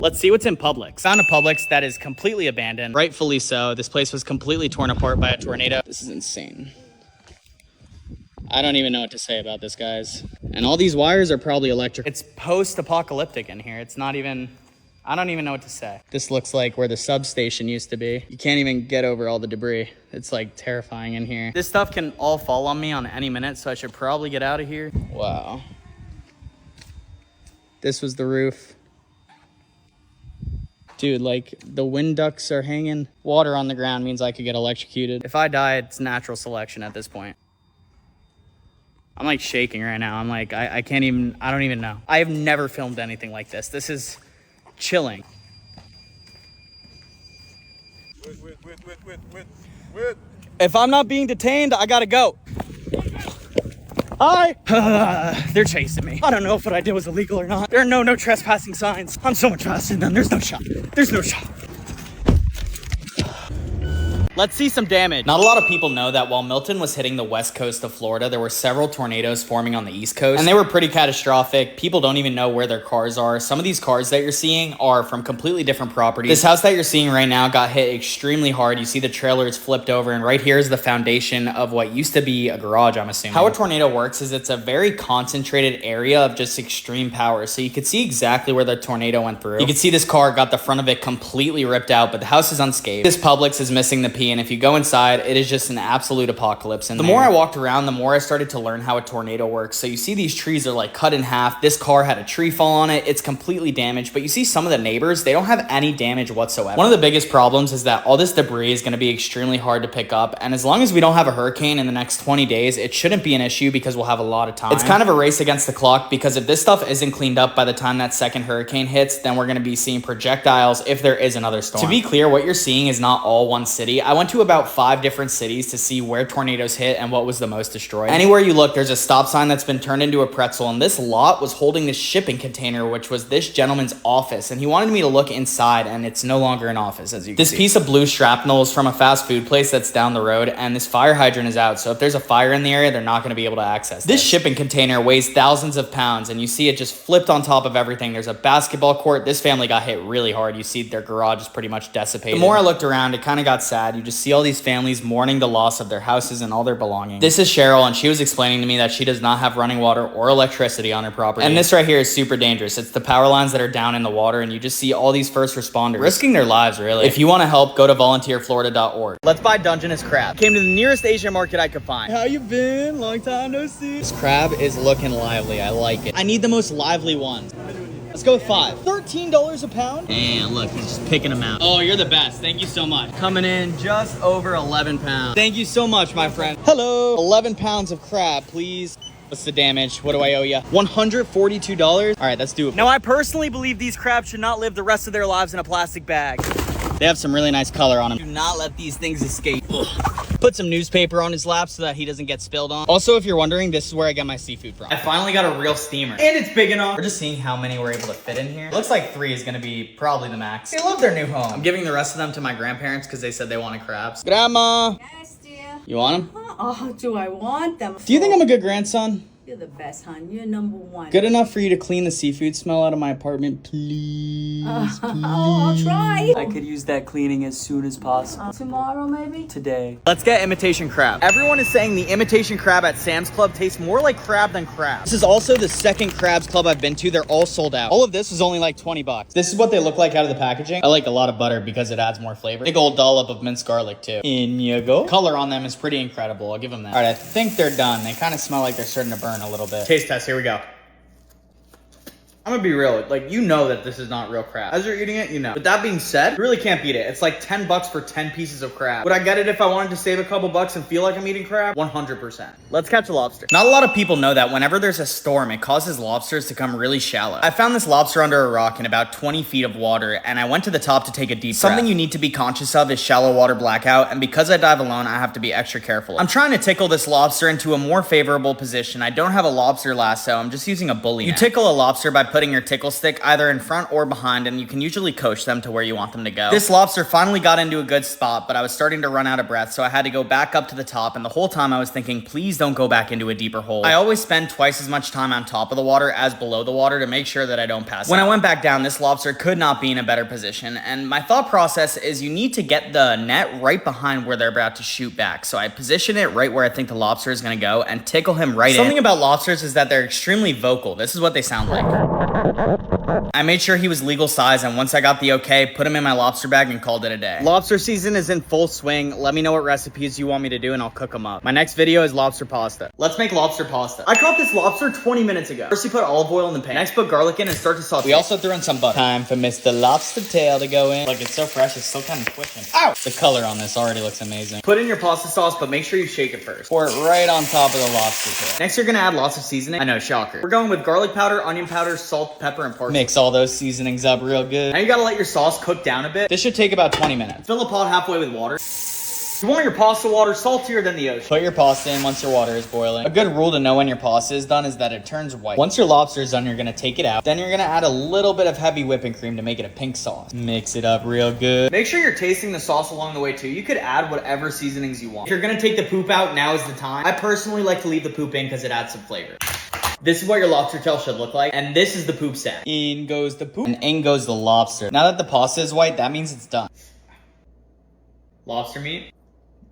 Let's see what's in Publix. Found a Publix that is completely abandoned. Rightfully so. This place was completely torn apart by a tornado. This is insane. I don't even know what to say about this, guys. And all these wires are probably electric. It's post-apocalyptic in here. It's not even, I don't even know what to say. This looks like where the substation used to be. You can't even get over all the debris. It's like terrifying in here. This stuff can all fall on me on any minute, so I should probably get out of here. Wow. This was the roof. Dude, like the wind ducts are hanging. Water on the ground means I could get electrocuted. If I die, it's natural selection at this point. I'm like shaking right now. I'm like, I can't even, I don't even know. I have never filmed anything like this. This is chilling. Wait. If I'm not being detained, I gotta go. Hi. They're chasing me. I don't know if what I did was illegal or not. There are no trespassing signs. I'm so much faster than them. There's no shot. There's no shot. Let's see some damage. Not a lot of people know that while Milton was hitting the west coast of Florida, there were several tornadoes forming on the east coast, and they were pretty catastrophic. People don't even know where their cars are. Some of these cars that you're seeing are from completely different properties. This house that you're seeing right now got hit extremely hard. You see the trailer is flipped over, and right here is the foundation of what used to be a garage, I'm assuming. How a tornado works is it's a very concentrated area of just extreme power. So you could see exactly where the tornado went through. You can see this car got the front of it completely ripped out, but the house is unscathed. This Publix is missing the P, and if you go inside, it is just an absolute apocalypse in there. The more I walked around, the more I started to learn how a tornado works. So you see these trees are like cut in half. This car had a tree fall on it. It's completely damaged, but you see some of the neighbors, they don't have any damage whatsoever. One of the biggest problems is that all this debris is going to be extremely hard to pick up, and as long as we don't have a hurricane in the next 20 days, it shouldn't be an issue because we'll have a lot of time. It's kind of a race against the clock because if this stuff isn't cleaned up by the time that second hurricane hits, then we're going to be seeing projectiles if there is another storm. To be clear, what you're seeing is not all one city. I went to about 5 different cities to see where tornadoes hit and what was the most destroyed. Anywhere you look, there's a stop sign that's been turned into a pretzel, and this lot was holding this shipping container, which was this gentleman's office, and he wanted me to look inside, and it's no longer an office, as you can see. This piece of blue shrapnel is from a fast food place that's down the road, and this fire hydrant is out, so if there's a fire in the area, they're not going to be able to access this. Shipping container weighs thousands of pounds, and you see it just flipped on top of everything. There's a basketball court. This family got hit really hard. You see their garage is pretty much decipated. The more I looked around, it kind of got sad. You just see all these families mourning the loss of their houses and all their belongings. This is Cheryl, and she was explaining to me that she does not have running water or electricity on her property. And this right here is super dangerous. It's the power lines that are down in the water, and you just see all these first responders risking their lives, really. If you want to help, go to volunteerflorida.org. Let's buy Dungeness crab. Came to the nearest Asian market I could find. How you been? Long time no see. This crab is looking lively. I like it. I need the most lively ones. Let's go with 5. $13 a pound. And look, he's just picking them out. Oh, you're the best. Thank you so much. Coming in just over 11 pounds. Thank you so much, my friend. Hello. 11 pounds of crab, please. What's the damage? What do I owe you? $142? All right, let's do it. Now, I personally believe these crabs should not live the rest of their lives in a plastic bag. They have some really nice color on them. Do not let these things escape. Ugh. Put some newspaper on his lap so that he doesn't get spilled on. Also, if you're wondering, this is where I get my seafood from. I finally got a real steamer. And it's big enough. We're just seeing how many we're able to fit in here. Looks like 3 is gonna be probably the max. They love their new home. I'm giving the rest of them to my grandparents because they said they wanted crabs. Grandma! Yes, dear. You want them? Oh, do I want them? Do you think I'm a good grandson? You're the best, hon. You're number 1. Good enough for you to clean the seafood smell out of my apartment, please? Oh, I'll try. I could use that cleaning as soon as possible. Tomorrow, maybe? Today. Let's get imitation crab. Everyone is saying the imitation crab at Sam's Club tastes more like crab than crab. This is also the second Crabs Club I've been to. They're all sold out. All of this was only like 20 bucks. This is what they look like out of the packaging. I like a lot of butter because it adds more flavor. Big old dollop of minced garlic too. In you go. Color on them is pretty incredible. I'll give them that. All right, I think they're done. They kind of smell like they're starting to burn a little bit. Taste test, here we go. I'm gonna be real, like, you know that this is not real crab. As you're eating it, you know. But that being said, you really can't beat it. It's like 10 bucks for 10 pieces of crab. Would I get it if I wanted to save a couple bucks and feel like I'm eating crab? 100%. Let's catch a lobster. Not a lot of people know that whenever there's a storm, it causes lobsters to come really shallow. I found this lobster under a rock in about 20 feet of water, and I went to the top to take a deep breath. Something you need to be conscious of is shallow water blackout, and because I dive alone, I have to be extra careful. I'm trying to tickle this lobster into a more favorable position. I don't have a lobster lasso, I'm just using a bully net. You tickle a lobster by putting putting your tickle stick either in front or behind, and you can usually coach them to where you want them to go. This lobster finally got into a good spot, but I was starting to run out of breath, so I had to go back up to the top, and the whole time I was thinking, please don't go back into a deeper hole. I always spend twice as much time on top of the water as below the water to make sure that I don't pass out. When I went back down, this lobster could not be in a better position, and my thought process is you need to get the net right behind where they're about to shoot back. So I position it right where I think the lobster is going to go and tickle him right in. Something about lobsters is that they're extremely vocal. This is what they sound like. I made sure he was legal size, and once I got the okay, put him in my lobster bag and called it a day. Lobster season is in full swing. Let me know what recipes you want me to do and I'll cook them up. My next video is lobster pasta. Let's make lobster pasta. I caught this lobster 20 minutes ago. First you put olive oil in the pan. Next put garlic in and start to saute. We also threw in some butter. Time for Mr. Lobster Tail to go in. Look, it's so fresh, it's still kind of twitching. Ow! The color on this already looks amazing. Put in your pasta sauce, but make sure you shake it first. Pour it right on top of the lobster tail. Next you're gonna add lots of seasoning. I know, shocker. We're going with garlic powder, onion powder, salt, pepper, and parsley. Mix all those seasonings up real good. Now you gotta let your sauce cook down a bit. This should take about 20 minutes. Fill a pot halfway with water. You want your pasta water saltier than the ocean. Put your pasta in once your water is boiling. A good rule to know when your pasta is done is that it turns white. Once your lobster is done, you're gonna take it out. Then you're gonna add a little bit of heavy whipping cream to make it a pink sauce. Mix it up real good. Make sure you're tasting the sauce along the way too. You could add whatever seasonings you want. If you're gonna take the poop out, now is the time. I personally like to leave the poop in because it adds some flavor. This is what your lobster tail should look like, and this is the poop sack. In goes the poop, and in goes the lobster. Now that the pasta is white, that means it's done. Lobster meat.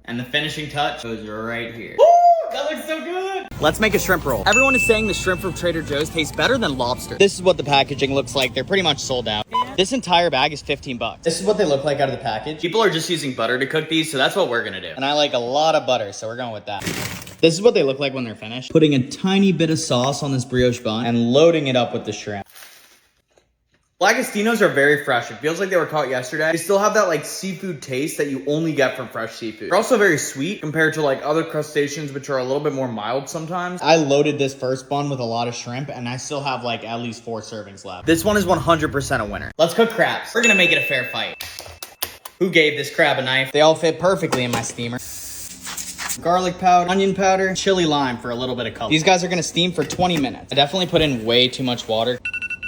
And the finishing touch goes right here. Woo! That looks so good! Let's make a shrimp roll. Everyone is saying the shrimp from Trader Joe's tastes better than lobster. This is what the packaging looks like. They're pretty much sold out. This entire bag is 15 bucks. This is what they look like out of the package. People are just using butter to cook these, so that's what we're gonna do. And I like a lot of butter, so we're going with that. This is what they look like when they're finished. Putting a tiny bit of sauce on this brioche bun and loading it up with the shrimp. Langostinos are very fresh. It feels like they were caught yesterday. They still have that like seafood taste that you only get from fresh seafood. They're also very sweet compared to like other crustaceans, which are a little bit more mild sometimes. I loaded this first bun with a lot of shrimp and I still have like at least 4 servings left. This one is 100% a winner. Let's cook crabs. We're gonna make it a fair fight. Who gave this crab a knife? They all fit perfectly in my steamer. Garlic powder, onion powder, chili lime for a little bit of color. These guys are gonna steam for 20 minutes. I definitely put in way too much water.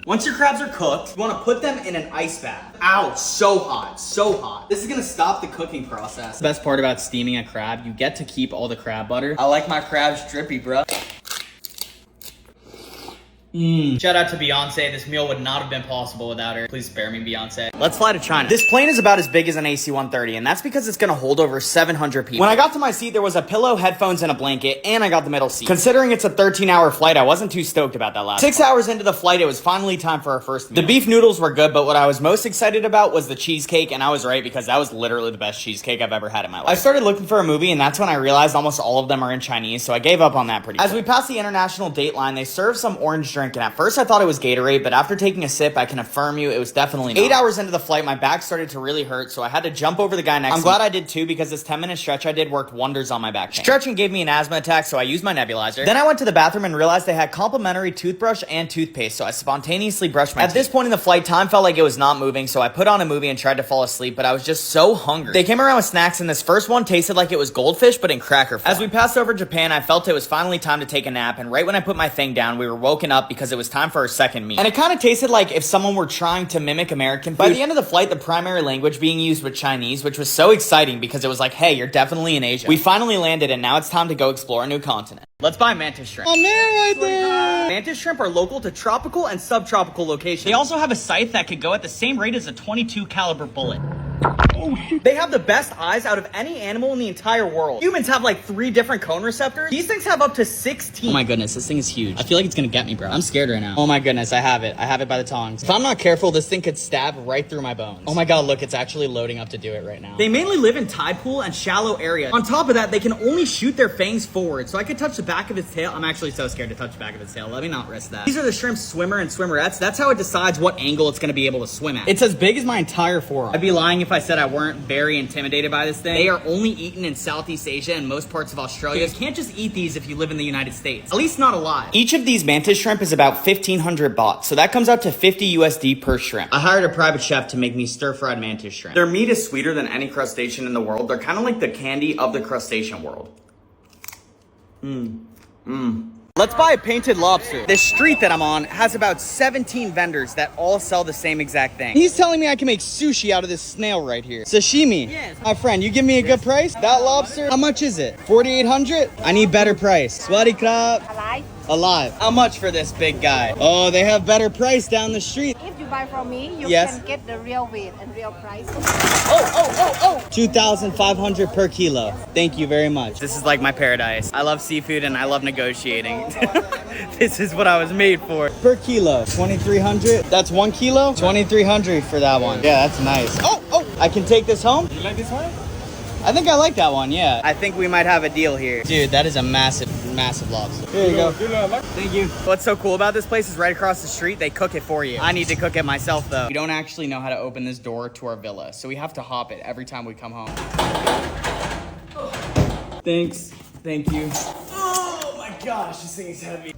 Once your crabs are cooked, you want to put them in an ice bath. Ow, so hot, so hot. This is going to stop the cooking process. The best part about steaming a crab, you get to keep all the crab butter. I like my crabs drippy, bro. Shout out to Beyonce. This meal would not have been possible without her. Please spare me, Beyonce. Let's fly to China. This plane is about as big as an AC-130, and that's because it's gonna hold over 700 people. When I got to my seat, there was a pillow, headphones, and a blanket, and I got the middle seat. Considering it's a 13-hour flight, I wasn't too stoked about that last 6 hours into the flight, it was finally time for our first meal. The beef noodles were good, but what I was most excited about was the cheesecake, and I was right because that was literally the best cheesecake I've ever had in my life. I started looking for a movie, and that's when I realized almost all of them are in Chinese, so I gave up on that pretty quick. As we passed the international date line, they served some orange drink, and at first I thought it was Gatorade, but after taking a sip, I can affirm you it was definitely not. 8 hours into the flight, my back started to really hurt, so I had to jump over the guy next to me. I'm glad I did too, because this 10-minute stretch I did worked wonders on my back pain. Stretching gave me an asthma attack, so I used my nebulizer. Then I went to the bathroom and realized they had complimentary toothbrush and toothpaste, so I spontaneously brushed my teeth. At this point in the flight, time felt like it was not moving, so I put on a movie and tried to fall asleep, but I was just so hungry. They came around with snacks, and this first one tasted like it was goldfish, but in cracker form. As we passed over Japan, I felt it was finally time to take a nap, and right when I put my thing down, we were woken up because it was time for our second meal. And it kind of tasted like if someone were trying to mimic American food. By the end of the flight, the primary language being used was Chinese, which was so exciting because it was like, hey, you're definitely in Asia. We finally landed, and now it's time to go explore a new continent. Let's buy mantis shrimp. Oh, man, right there. Mantis shrimp are local to tropical and subtropical locations. They also have a scythe that could go at the same rate as a .22 caliber bullet. Oh, shit. They have the best eyes out of any animal in the entire world. Humans have like 3 different cone receptors. These things have up to 16. Oh my goodness, this thing is huge. I feel like it's gonna get me, bro. I'm scared right now. Oh my goodness, I have it. I have it by the tongs. If I'm not careful, this thing could stab right through my bones. Oh my god, look, it's actually loading up to do it right now. They mainly live in tide pool and shallow areas. On top of that, they can only shoot their fangs forward, so I could touch the back of its tail. I'm actually so scared to touch the back of its tail. Let me not risk that. These are the shrimp's swimmer and swimmerettes. That's how it decides what angle it's gonna be able to swim at. It's as big as my entire forearm. I'd be lying if I said I weren't very intimidated by this thing. They are only eaten in Southeast Asia and most parts of Australia. You can't just eat these if you live in the United States. At least not alive. Each of these mantis shrimp is about 1,500 baht, so that comes out to 50 USD per shrimp. I hired a private chef to make me stir-fried mantis shrimp. Their meat is sweeter than any crustacean in the world. They're kind of like the candy of the crustacean world. Let's buy a painted lobster. This street that I'm on has about 17 vendors that all sell the same exact thing. He's telling me I can make sushi out of this snail right here. Sashimi. Yes. My friend, you give me a good price? That lobster, how much is it? 4,800? I need better price. Swaddy crab. Alive. Alive. How much for this big guy? Oh, they have better price down the street. If you buy from me, you Yes. can get the real weight and real price. 2,500 per kilo. Thank you very much. This is like my paradise. I love seafood and I love negotiating. This is what I was made for. Per kilo, 2,300. That's 1 kilo? 2,300 for that one. Yeah, that's nice. Oh, I can take this home? You like this one? I think I like that one, yeah. I think we might have a deal here. Dude, that is a massive lobster. Here you go. Thank you. What's so cool about this place is right across the street, they cook it for you. I need to cook it myself though. We don't actually know how to open this door to our villa, so we have to hop it every time we come home. Thanks. Thank you. Oh my gosh, this thing is heavy.